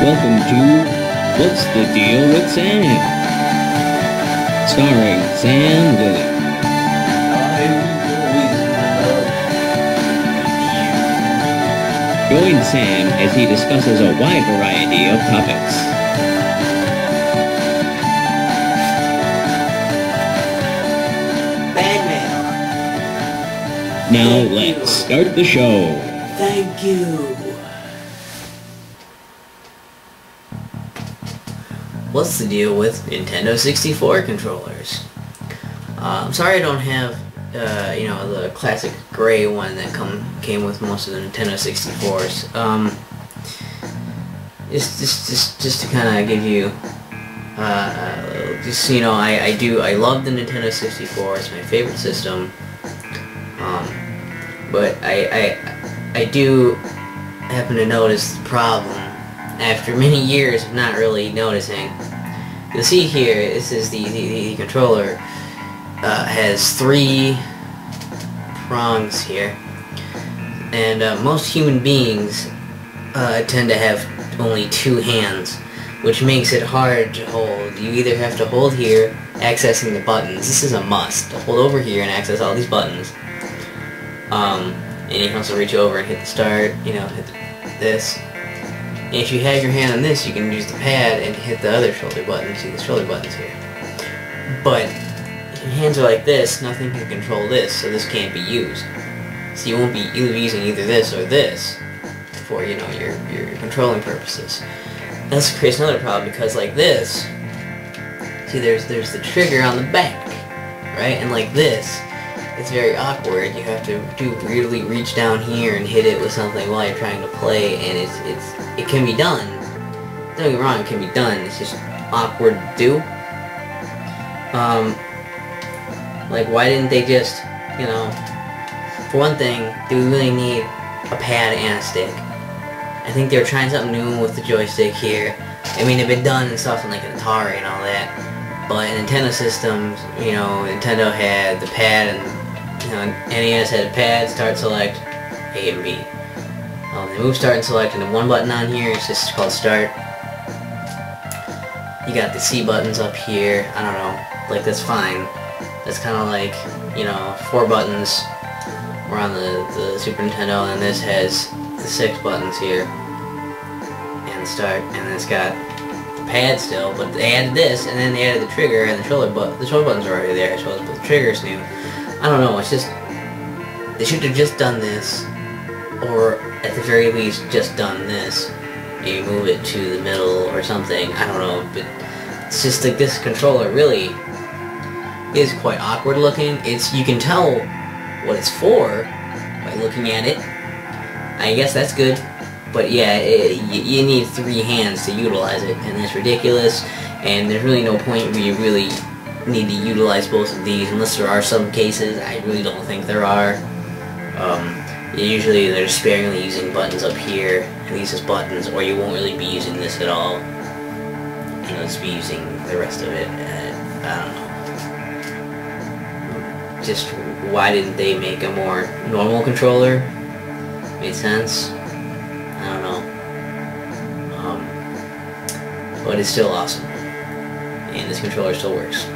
Welcome to What's the Deal with Sam? Starring Sam Lilly. Join Sam as he discusses a wide variety of topics. Batman. Now let's start the show. Thank you. What's the deal with Nintendo 64 controllers? I'm sorry I don't have, the classic gray one that came with most of the Nintendo 64s. Just to kind of give you, I love the Nintendo 64. It's my favorite system. But I do happen to notice the problem after many years of not really noticing. You'll see here, this is the controller, has 3 prongs here, and most human beings tend to have only 2 hands, which makes it hard to hold. You either have to hold here, accessing the buttons. This is a must, to hold over here and access all these buttons. And you can also reach over and hit the start, hit this. And if you have your hand on this, you can use the pad and hit the other shoulder button. See the shoulder buttons here. But if your hands are like this, nothing can control this, so this can't be used. So you won't be using either this or this for, your controlling purposes. That creates another problem, because like this, see there's the trigger on the back, right? And like this, it's very awkward. You have to weirdly reach down here and hit it with something while you're trying to play, and it can be done. Don't get me wrong, it can be done. It's just awkward to do. Like, why didn't they just, for one thing, do we really need a pad and a stick? I think they were trying something new with the joystick here. I mean, it'd been done and stuff in like an Atari and all that, but in Nintendo systems, Nintendo had the pad, and NES had a pad, start, select, A and B. They move start and select into one button on here. It's just called start. You got the C buttons up here. I don't know, like that's fine. That's kind of like 4 buttons were on the Super Nintendo, and this has the 6 buttons here and start, and it's got the pad still, but they added this, and then they added the trigger and the shoulder buttons are already there, I suppose, but the trigger's new. I don't know, it's just, they should have just done this, or at the very least just done this. Maybe move it to the middle or something, I don't know, but it's just like this controller really is quite awkward looking. You can tell what it's for by looking at it. I guess that's good, but yeah, you need 3 hands to utilize it, and that's ridiculous, and there's really no point where you really need to utilize both of these, unless there are some cases. I really don't think there are. Usually they're sparingly using buttons up here, and these as buttons, or you won't really be using this at all. Just be using the rest of it. I don't know. Just, why didn't they make a more normal controller? Made sense? I don't know. But it's still awesome. And this controller still works.